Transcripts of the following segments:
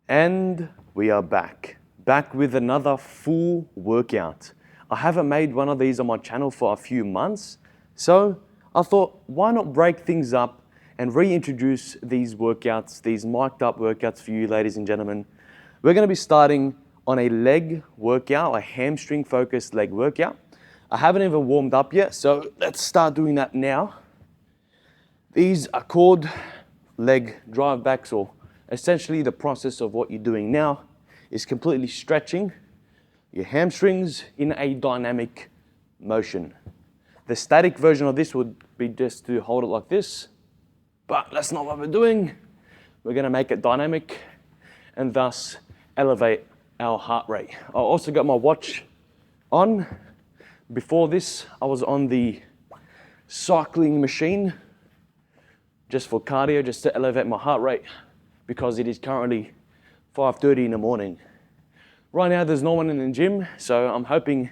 And we are back with another full workout. I haven't made one of these on my channel for a few months, so I thought, why not break things up and reintroduce these workouts, these mic'd up workouts for you, ladies and gentlemen. We're gonna be starting on a leg workout, a hamstring focused leg workout. I haven't even warmed up yet, so let's start doing that now. These are called leg drive backs, or essentially the process of what you're doing now is completely stretching your hamstrings in a dynamic motion. The static version of this would be just to hold it like this, but that's not what we're doing. We're gonna make it dynamic and thus elevate our heart rate. I also got my watch on. Before this, I was on the cycling machine just for cardio, just to elevate my heart rate, because it is currently 5:30 in the morning. Right now there's no one in the gym, so I'm hoping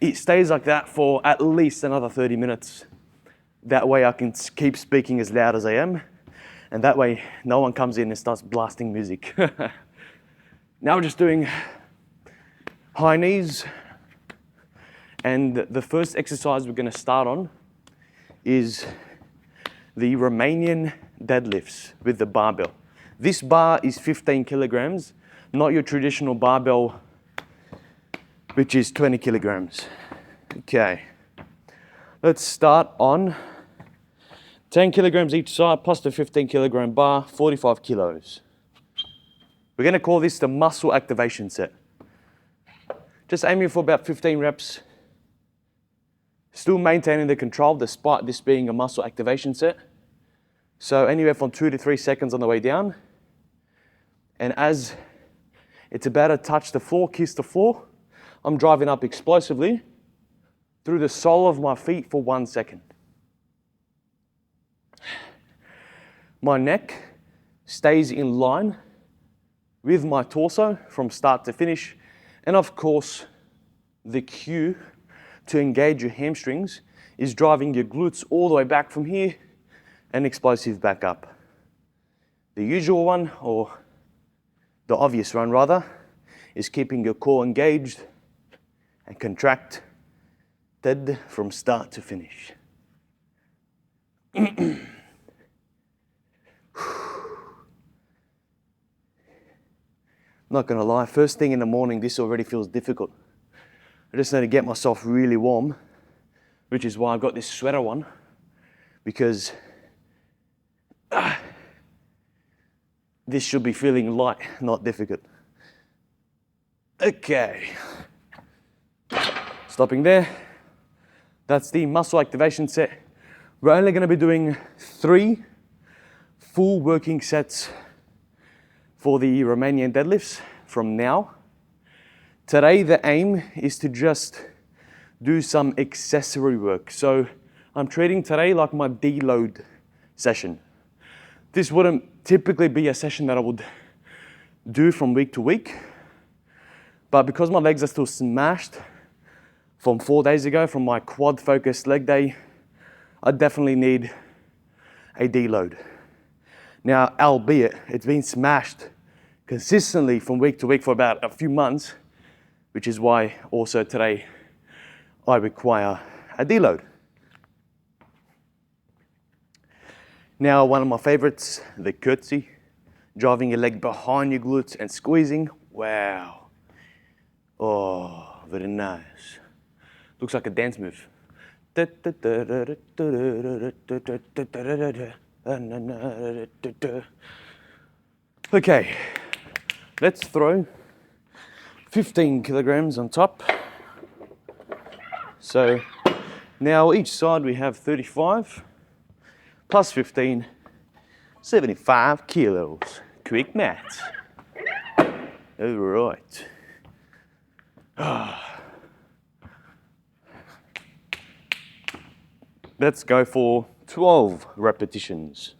it stays like that for at least another 30 minutes. That way I can keep speaking as loud as I am, and that way no one comes in and starts blasting music. Now we're just doing high knees, and the first exercise we're gonna start on is the Romanian deadlifts with the barbell. This bar is 15 kilograms, not your traditional barbell, which is 20 kilograms. Okay, let's start on 10 kilograms each side plus the 15 kilogram bar, 45 kilos. We're gonna call this the muscle activation set. Just aiming for about 15 reps. Still maintaining the control despite this being a muscle activation set. So anywhere from 2 to 3 seconds on the way down. And as it's about to touch the floor, kiss the floor, I'm driving up explosively through the sole of my feet for 1 second. My neck stays in line with my torso from start to finish. And of course, the cue to engage your hamstrings is driving your glutes all the way back from here and explosive back up. The usual one, or the obvious one rather, is keeping your core engaged and contracted from start to finish. Not gonna lie, first thing in the morning, this already feels difficult. I just need to get myself really warm, which is why I've got this sweater on, because this should be feeling light, not difficult. Okay, stopping there. That's the muscle activation set. We're only gonna be doing 3 full working sets for the Romanian deadlifts from now. Today, the aim is to just do some accessory work. So I'm treating today like my deload session. This wouldn't typically be a session that I would do from week to week, but because my legs are still smashed from 4 days ago, from my quad focused leg day, I definitely need a deload. Now, albeit it's been smashed consistently from week to week for about a few months, which is why also today I require a deload. Now, one of my favorites, the curtsy, driving your leg behind your glutes and squeezing. Wow. Oh, very nice. Looks like a dance move. Okay, let's throw 15 kilograms on top. So now each side we have 35 plus 15, 75 kilos. Quick maths. All right. Let's go for 12 repetitions.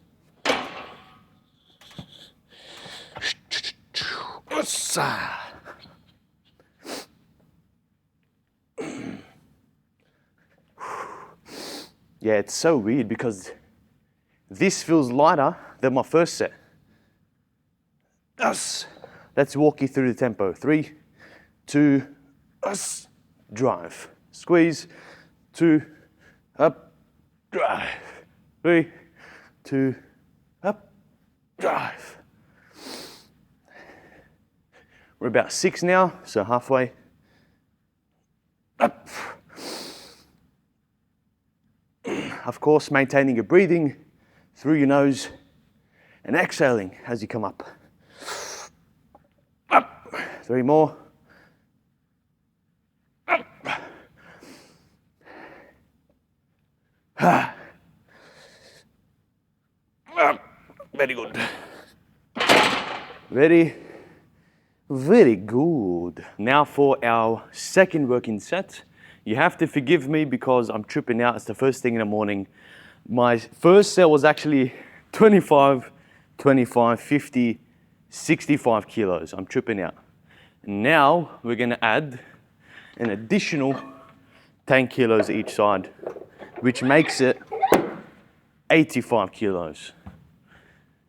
Yeah, it's so weird because this feels lighter than my first set. Yes. Let's walk you through the tempo. 3, 2, us, drive. Squeeze, 2, up, drive. 3, 2, up, drive. We're about 6 now, so halfway. Up. Of course, maintaining your breathing through your nose and exhaling as you come up. Up. 3 more. Up. Up. Very good. Very good. Now for our second working set. You have to forgive me because I'm tripping out. It's the first thing in the morning. My first set was actually 25, 25, 50, 65 kilos. I'm tripping out. Now we're gonna add an additional 10 kilos each side, which makes it 85 kilos.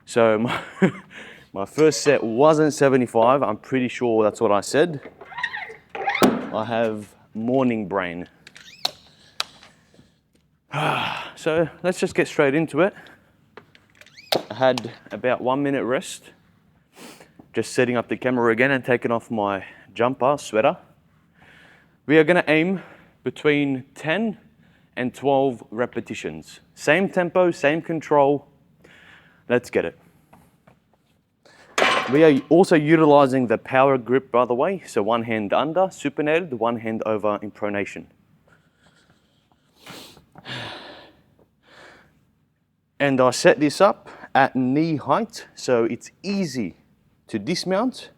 So my first set wasn't 75. I'm pretty sure that's what I said. I have morning brain. So let's just get straight into it. I had about 1 minute rest. Just setting up the camera again and taking off my jumper, sweater. We are gonna aim between 10 and 12 repetitions. Same tempo, same control. Let's get it. We are also utilizing the power grip, by the way. So one hand under, supinated, one hand over in pronation. And I set this up at knee height, so it's easy to dismount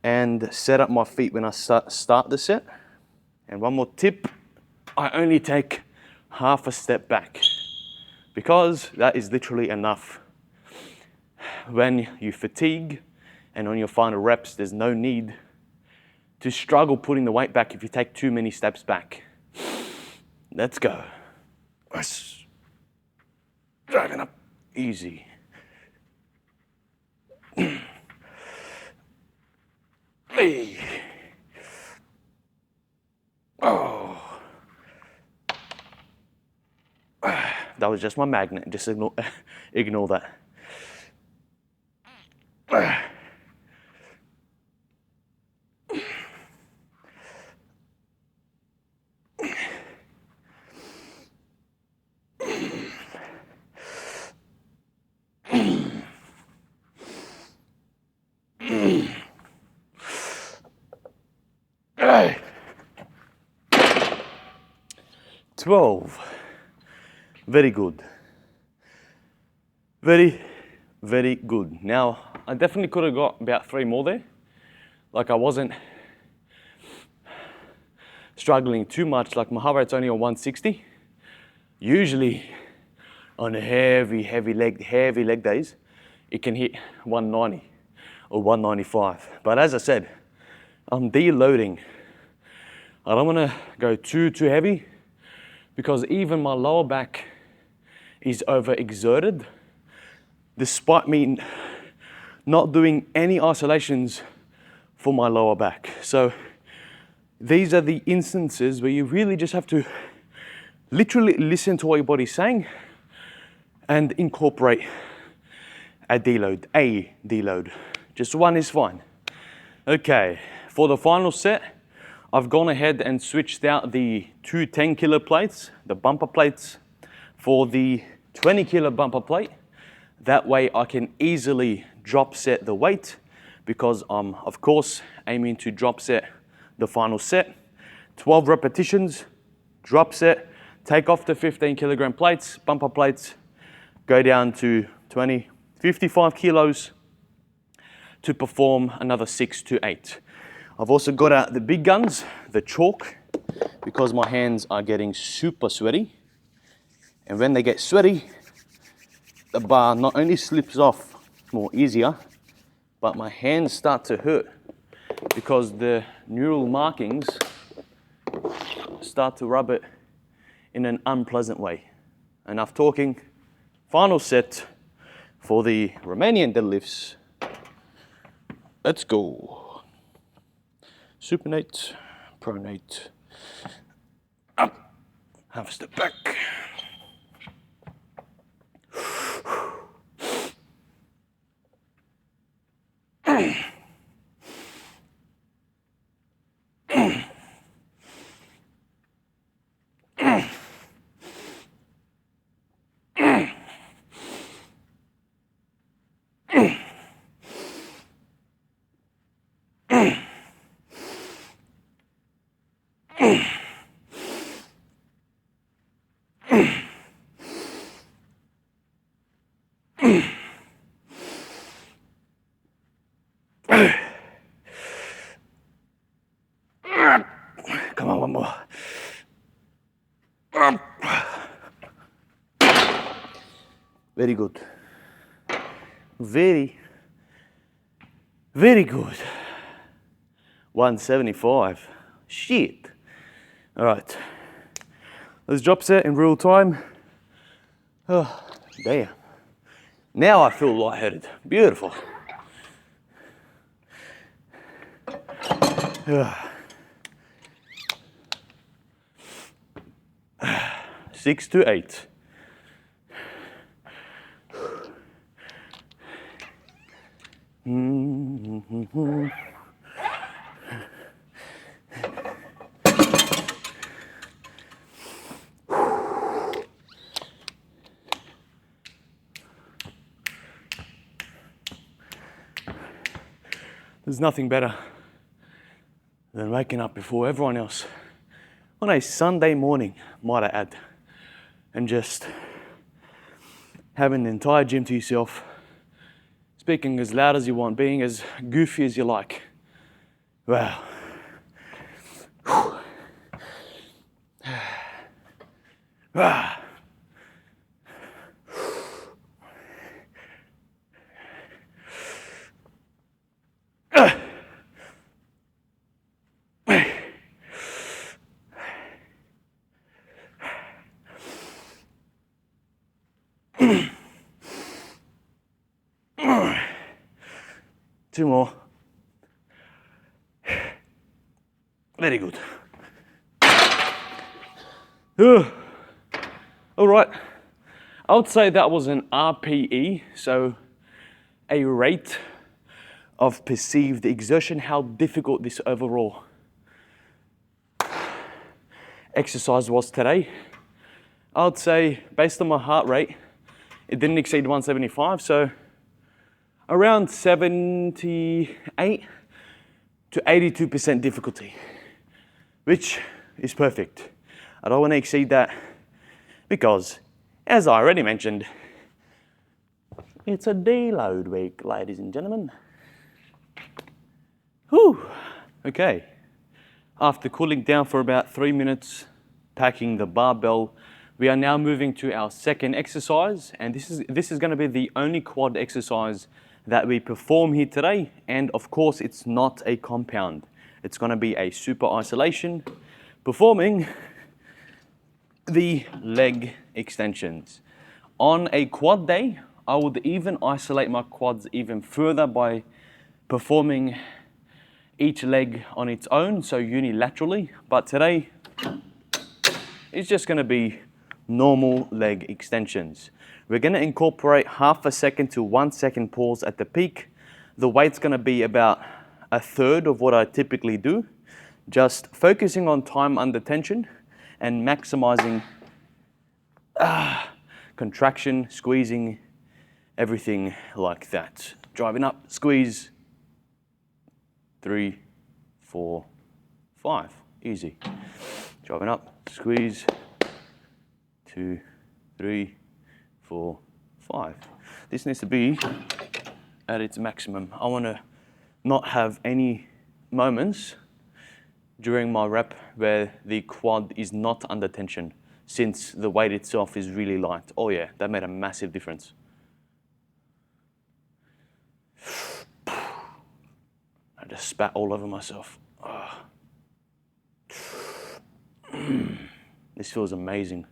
and set up my feet when I start the set. And one more tip, I only take half a step back because that is literally enough. When you fatigue and on your final reps, there's no need to struggle putting the weight back if you take too many steps back. Let's go. Dragging up, easy. Hey. Oh. That was just my magnet, just ignore that. 12. Very good. Very, very good. Now, I definitely could have got about 3 more there. Like I wasn't struggling too much. Like my heart rate's only on 160. Usually on a heavy leg days, it can hit 190 or 195. But as I said, I'm deloading. I don't want to go too heavy because even my lower back is overexerted despite me not doing any isolations for my lower back. So these are the instances where you really just have to literally listen to what your body's saying and incorporate a deload. Just one is fine. Okay, for the final set, I've gone ahead and switched out the 2 10-kilo plates, the bumper plates, for the 20-kilo bumper plate. That way I can easily drop set the weight because I'm, of course, aiming to drop set the final set. 12 repetitions, drop set, take off the 15-kilogram plates, bumper plates, go down to 20, 55 kilos to perform another 6 to 8. I've also got out the big guns, the chalk, because my hands are getting super sweaty. And when they get sweaty, the bar not only slips off more easier, but my hands start to hurt because the neural markings start to rub it in an unpleasant way. Enough talking. Final set for the Romanian deadlifts. Let's go. Supinate, pronate, up, half step back. Come on, one more. Very good. Very good. 175. Shit. All right. Let's drop set in real time. Oh, damn. Now I feel lightheaded. Beautiful. 6 to 8. There's nothing better than waking up before everyone else on a Sunday morning, might I add, and just having the entire gym to yourself, speaking as loud as you want, being as goofy as you like. Wow. Ah. Two more. Very good. All right. I would say that was an RPE, so a rate of perceived exertion, how difficult this overall exercise was today. I would say, based on my heart rate, it didn't exceed 175, so around 78 to 82% difficulty, which is perfect. I don't want to exceed that because, as I already mentioned, it's a deload week, ladies and gentlemen. Whew. Okay. After cooling down for about 3 minutes, packing the barbell, we are now moving to our second exercise, and this is going to be the only quad exercise that we perform here today, and of course it's not a compound. It's going to be a super isolation, performing the leg extensions. On a quad day, I would even isolate my quads even further by performing each leg on its own, so unilaterally, but today it's just going to be normal leg extensions. We're going to incorporate half a second to 1 second pause at the peak. The weight's going to be about a third of what I typically do, just focusing on time under tension and maximizing contraction, squeezing, everything like that. Driving up, squeeze, 3, 4, 5, easy. Driving up, squeeze, 2, 3, 4, 5. This needs to be at its maximum. I want to not have any moments during my rep where the quad is not under tension, since the weight itself is really light. Oh yeah, that made a massive difference. I just spat all over myself. Oh. This feels amazing.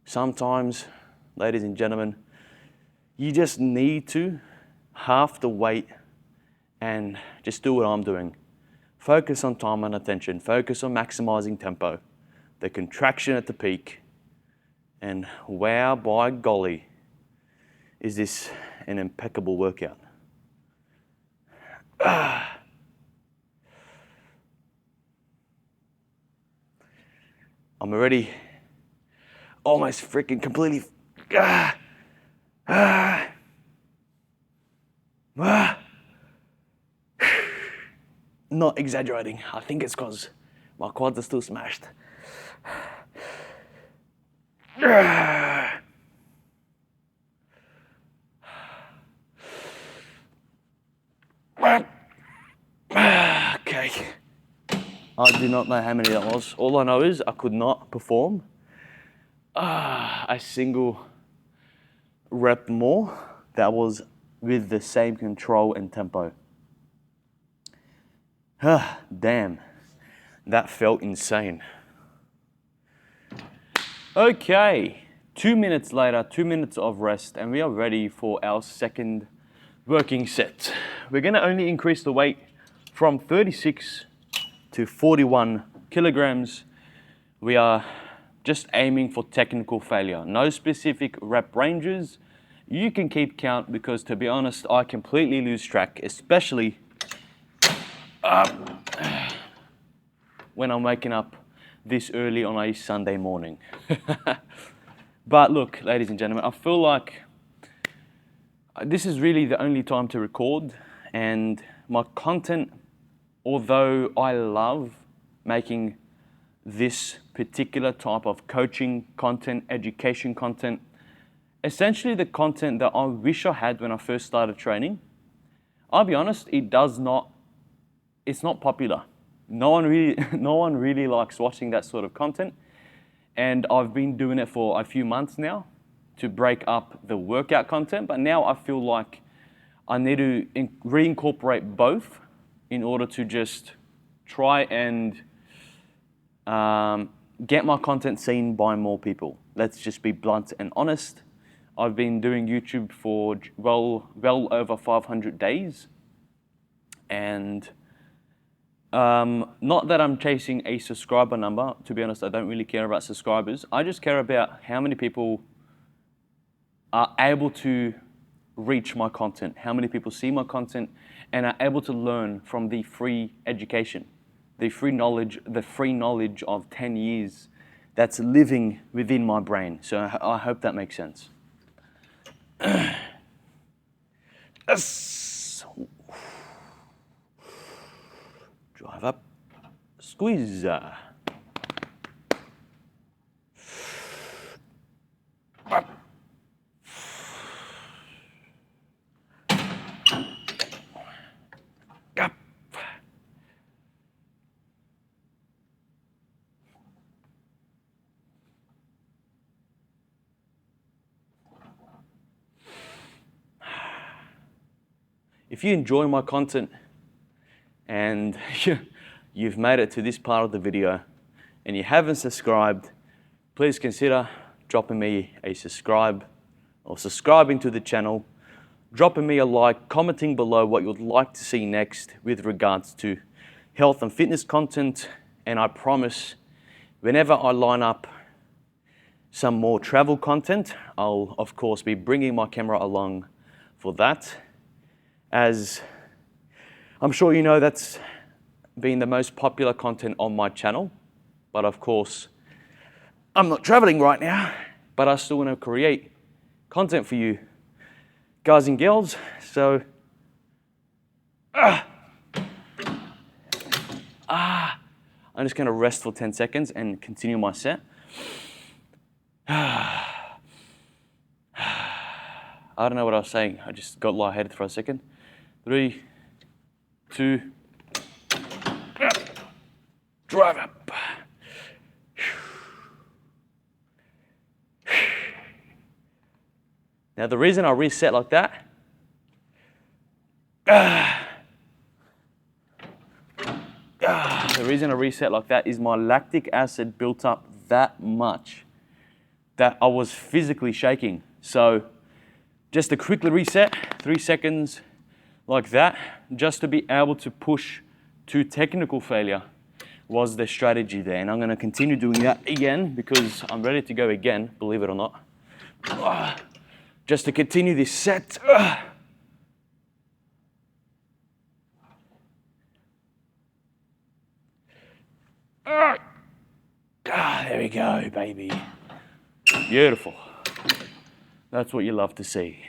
Sometimes, ladies and gentlemen, you just need to half the weight and just do what I'm doing. Focus on time and attention. Focus on maximizing tempo, the contraction at the peak. And wow, by golly, is this an impeccable workout. I'm already almost freaking completely not exaggerating. I think it's because my quads are still smashed. Okay. I do not know how many that was. All I know is I could not perform a single rep more that was with the same control and tempo. Damn, that felt insane. Okay, 2 minutes later, 2 minutes of rest, and we are ready for our second working set. We're gonna only increase the weight from 36 to 41 kilograms. We are just aiming for technical failure. No specific rep ranges. You can keep count because, to be honest, I completely lose track, especially when I'm waking up this early on a Sunday morning. But look, ladies and gentlemen, I feel like this is really the only time to record, and my content, although I love making this particular type of coaching content, education content, essentially the content that I wish I had when I first started training, I'll be honest, it's not popular. No one really likes watching that sort of content. And I've been doing it for a few months now to break up the workout content, but now I feel like I need to reincorporate both in order to just try and get my content seen by more people. Let's just be blunt and honest. I've been doing YouTube for well over 500 days, and not that I'm chasing a subscriber number. To be honest, I don't really care about subscribers. I just care about how many people are able to reach my content, how many people see my content and are able to learn from the free education, the free knowledge of 10 years that's living within my brain. So I hope that makes sense. Drive up, squeeze. If you enjoy my content and you've made it to this part of the video and you haven't subscribed, please consider dropping me a subscribe or subscribing to the channel, dropping me a like, commenting below what you'd like to see next with regards to health and fitness content. And I promise, whenever I line up some more travel content, I'll of course be bringing my camera along for that. As I'm sure you know, that's been the most popular content on my channel. But of course, I'm not traveling right now, but I still want to create content for you guys and girls. So, I'm just going to rest for 10 seconds and continue my set. I don't know what I was saying. I just got lightheaded for a second. 3, 2, drive up. Now the reason I reset like that, is my lactic acid built up that much that I was physically shaking. So just to quickly reset, 3 seconds like that. just to be able to push to technical failure was the strategy there. And I'm going to continue doing that again because I'm ready to go again, believe it or not. Just to continue this set. There we go, baby. Beautiful. That's what you love to see.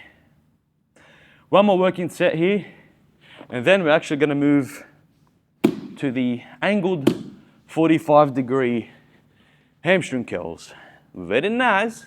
One more working set here, and then we're actually going to move to the angled 45-degree hamstring curls. Very nice.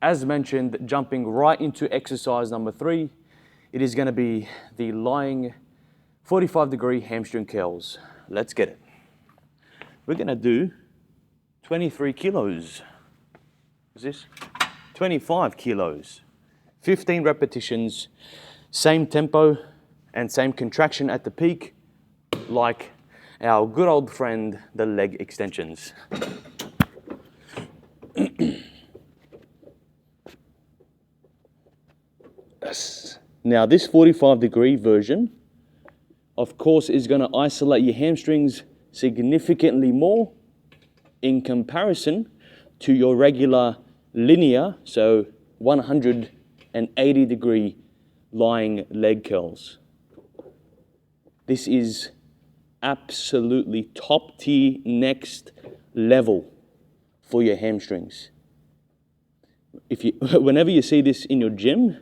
As mentioned, jumping right into exercise number 3, it is going to be the lying 45-degree hamstring curls. Let's get it. We're going to do 23 kilos. Is this? 25 kilos. 15 repetitions, same tempo and same contraction at the peak, like our good old friend, the leg extensions. Yes. Now this 45-degree version, of course, is going to isolate your hamstrings significantly more in comparison to your regular linear, so 180-degree lying leg curls. This is absolutely top tier, next level for your hamstrings. Whenever you see this in your gym,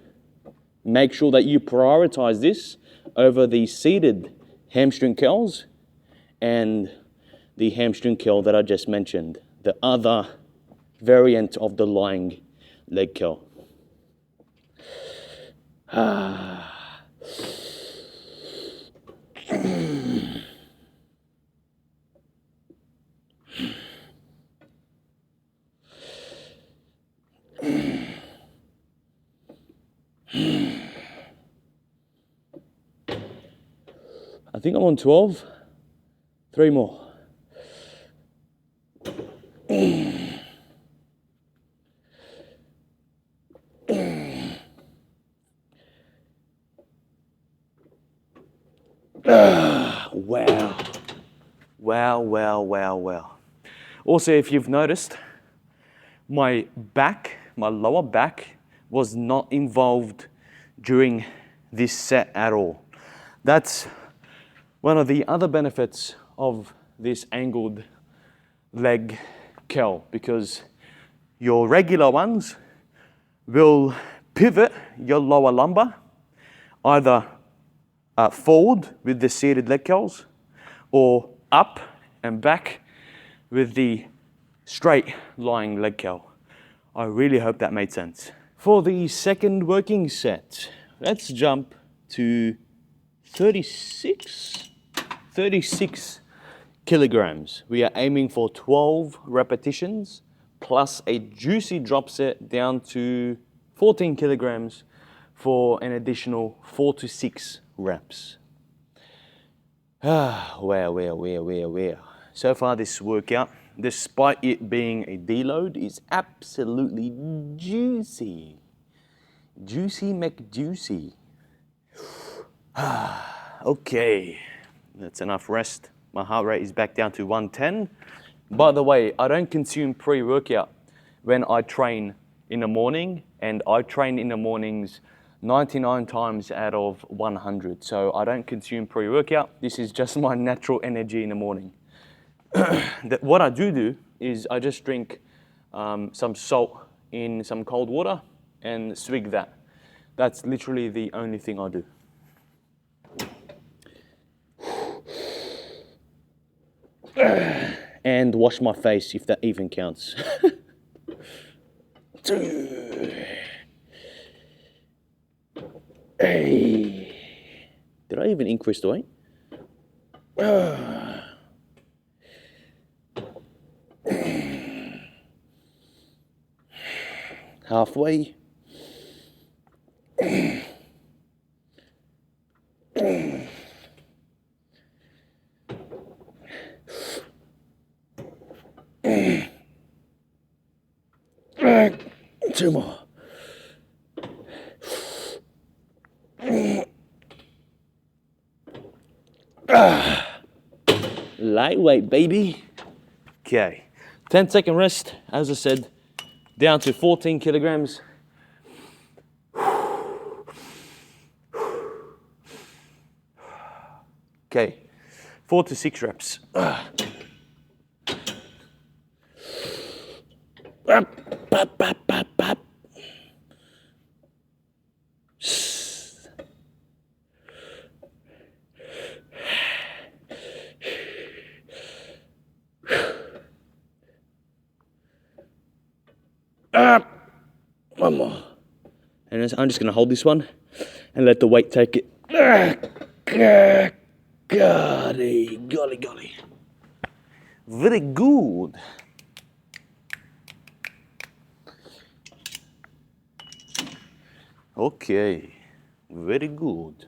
make sure that you prioritize this over the seated hamstring curls and the hamstring curl that I just mentioned, the other variant of the lying leg curl. I think I'm on 12. 3 more. Wow. Wow, wow, wow, wow. Also, if you've noticed, my lower back was not involved during this set at all. That's one of the other benefits of this angled leg curl, because your regular ones will pivot your lower lumbar either forward with the seated leg curls or up and back with the straight lying leg curl. I really hope that made sense. For the second working set, let's jump to 36 kilograms. We are aiming for 12 repetitions plus a juicy drop set down to 14 kilograms for an additional 4 to 6 reps. Wow. So far this workout, despite it being a deload, is absolutely juicy. Juicy McJuicy. Okay, that's enough rest. My heart rate is back down to 110. By the way, I don't consume pre-workout when I train in the morning, and I train in the mornings 99 times out of 100. So I don't consume pre-workout. This is just my natural energy in the morning. What I do is I just drink some salt in some cold water and swig that. That's literally the only thing I do. And wash my face, if that even counts. Hey. Did I even increase the weight? Halfway. Two more. Lightweight, baby. Okay, 10-second rest. As I said, down to 14 kilograms. Okay, 4 to 6 reps. One more. And I'm just going to hold this one and let the weight take it. Golly. Very good. Okay, very good.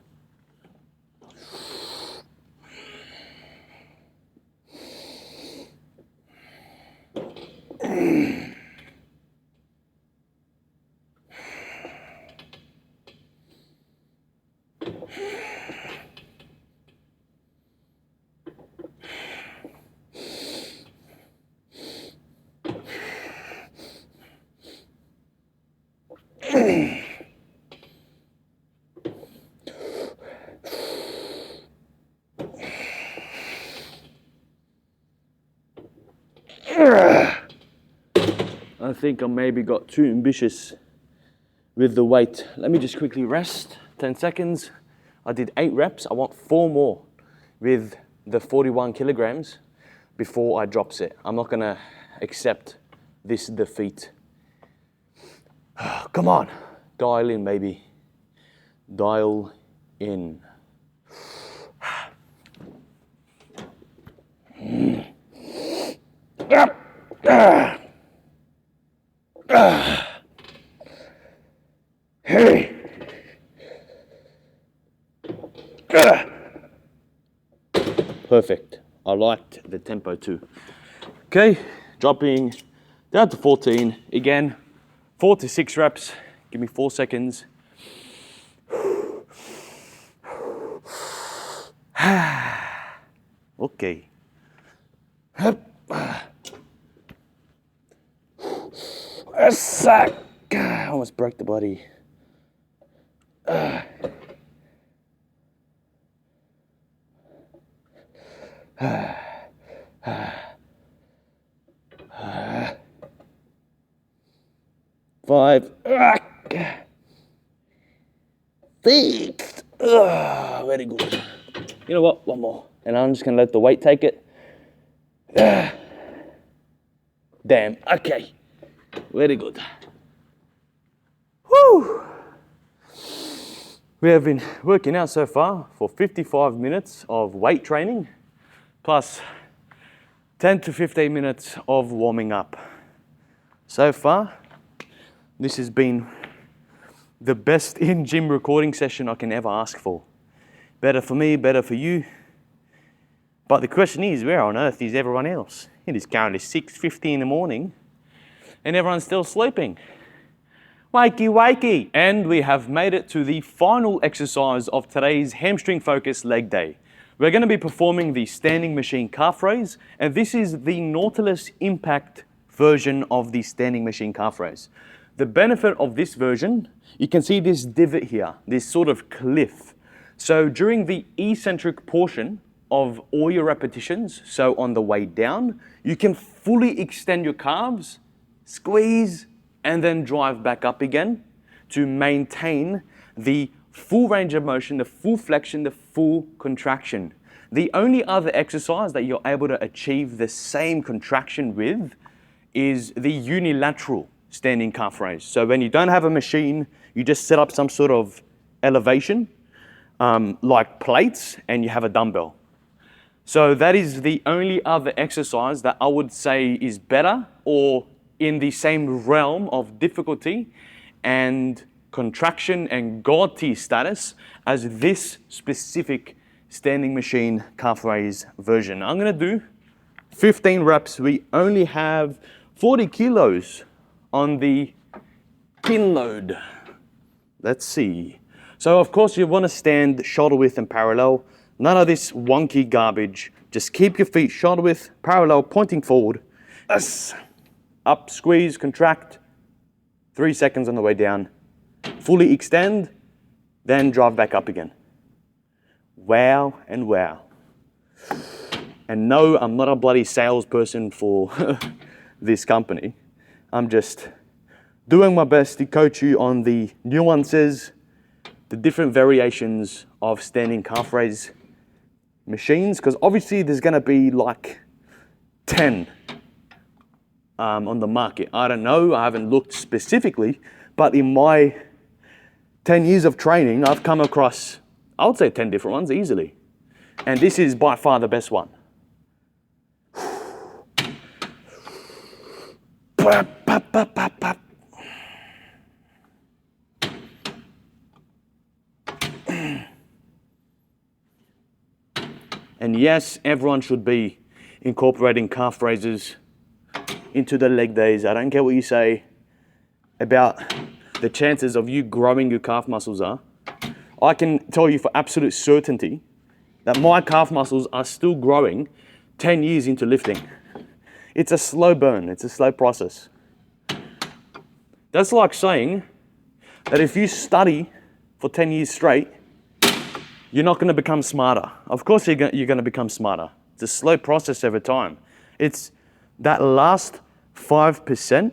I think I maybe got too ambitious with the weight. Let me just quickly rest, 10 seconds. I did 8 reps. I want 4 more with the 41 kilograms before I drops it. I'm not gonna accept this defeat. Come on, dial in, baby. Dial in. Hey. Perfect. I liked the tempo too. Okay, dropping down to 14. Again, 4 to 6 reps. Give me 4 seconds. Okay. A sack. I almost broke the body. 5, 6. Very good. You know what? One more. And I'm just going to let the weight take it. Damn. Okay. Very good. Whew. We have been working out so far for 55 minutes of weight training, plus 10 to 15 minutes of warming up. So far, this has been the best in-gym recording session I can ever ask for. Better for me, better for you. But the question is, where on earth is everyone else? It is currently 6:50 in the morning and everyone's still sleeping. Wakey, wakey. And we have made it to the final exercise of today's hamstring focused leg day. We're going to be performing the standing machine calf raise, and this is the Nautilus Impact version of the standing machine calf raise. The benefit of this version, you can see this divot here, this sort of cliff. So during the eccentric portion of all your repetitions, so on the way down, you can fully extend your calves, squeeze, and then drive back up again to maintain the full range of motion, the full flexion, the full contraction. The only other exercise that you're able to achieve the same contraction with is the unilateral standing calf raise. So when you don't have a machine, you just set up some sort of elevation, like plates, and you have a dumbbell. So that is the only other exercise that I would say is better or in the same realm of difficulty and contraction and God tier status as this specific standing machine calf raise version. I'm gonna do 15 reps. We only have 40 kilos on the pin load. Let's see. So of course you wanna stand shoulder width and parallel. None of this wonky garbage. Just keep your feet shoulder width, parallel, pointing forward. Yes. Up, squeeze, contract. 3 seconds on the way down. Fully extend, then drive back up again. Wow and wow. And no, I'm not a bloody salesperson for this company. I'm just doing my best to coach you on the nuances, the different variations of standing calf raise machines, because obviously there's gonna be like 10 on the market. I don't know, I haven't looked specifically, but in my 10 years of training, I've come across, I would say 10 different ones easily. And this is by far the best one. And yes, everyone should be incorporating calf raises into the leg days. I don't care what you say about the chances of you growing your calf muscles are. I can tell you for absolute certainty that my calf muscles are still growing 10 years into lifting. It's a slow burn, it's a slow process. That's like saying that if you study for 10 years straight, you're not going to become smarter. Of course you're going to become smarter. It's a slow process over time. It's that last 5%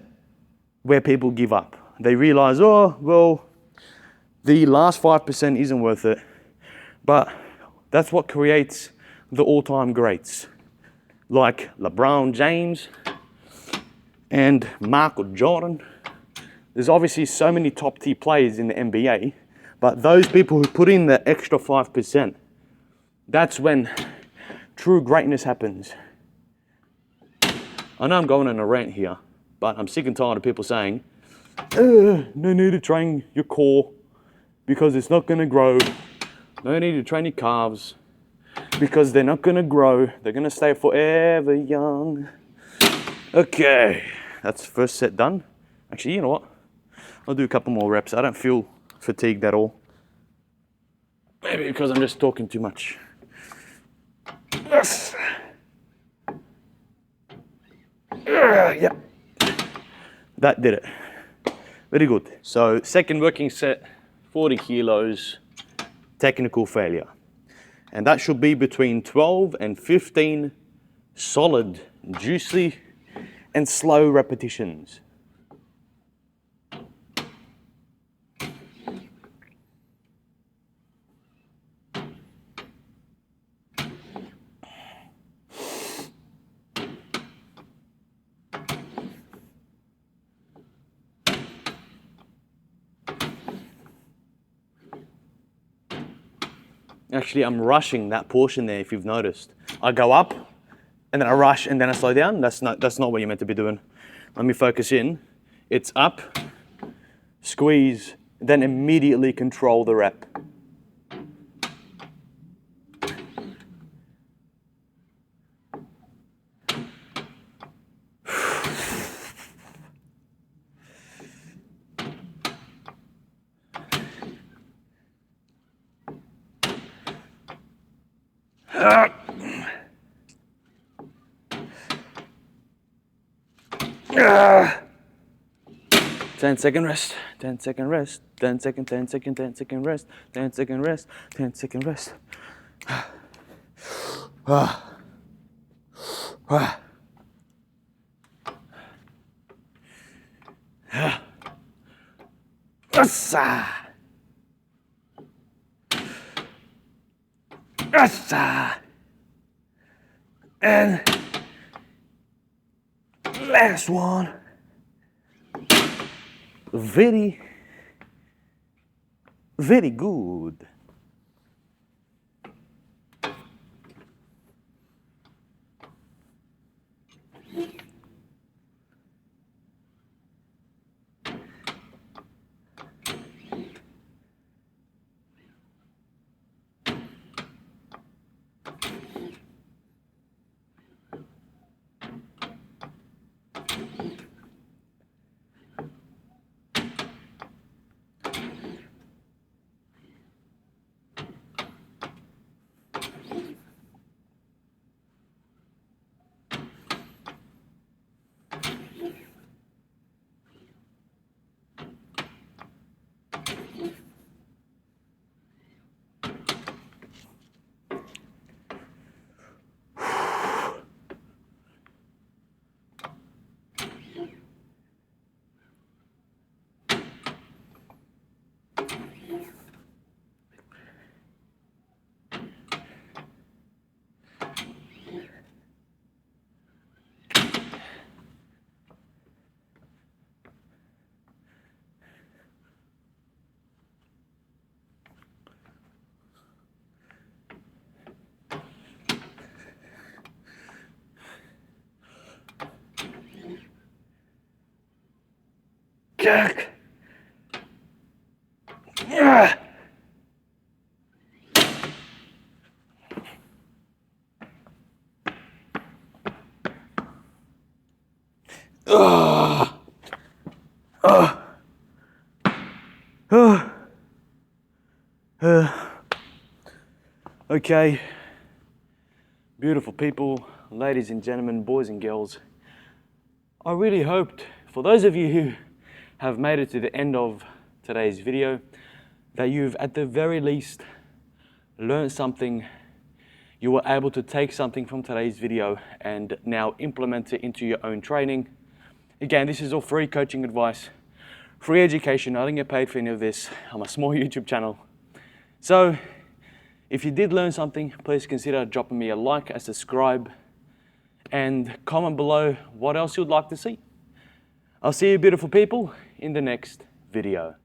where people give up. They realize, oh, well, the last 5% isn't worth it. But that's what creates the all-time greats, like LeBron James and Michael Jordan. There's obviously so many top-tier players in the NBA, but those people who put in the extra 5%, that's when true greatness happens. I know I'm going on a rant here, but I'm sick and tired of people saying, no need to train your core because it's not going to grow. No need to train your calves because they're not going to grow. They're going to stay forever young. Okay, that's the first set done. Actually, you know what? I'll do a couple more reps. I don't feel fatigued at all. Maybe because I'm just talking too much. Yes. Yeah. That did it. Very good. So second working set, 40 kilos, technical failure. And that should be between 12 and 15 solid, juicy, and slow repetitions. Actually, I'm rushing that portion there, if you've noticed. I go up, and then I rush, and then I slow down. That's not what you're meant to be doing. Let me focus in. It's up, squeeze, then immediately control the rep. Ah. 10-second rest, 10-second rest, 10-second, 10-second, 10-second rest, 10-second rest, 10-second rest. And last one. Very, very good. Jack. Yeah. Okay, beautiful people, ladies and gentlemen, boys and girls. I really hoped, for those of you who have made it to the end of today's video, that you've at the very least learned something. You were able to take something from today's video and now implement it into your own training. Again, this is all free coaching advice, free education. I don't get paid for any of this. I'm a small YouTube channel. So if you did learn something, please consider dropping me a like, a subscribe, and comment below what else you'd like to see. I'll see you beautiful people in the next video.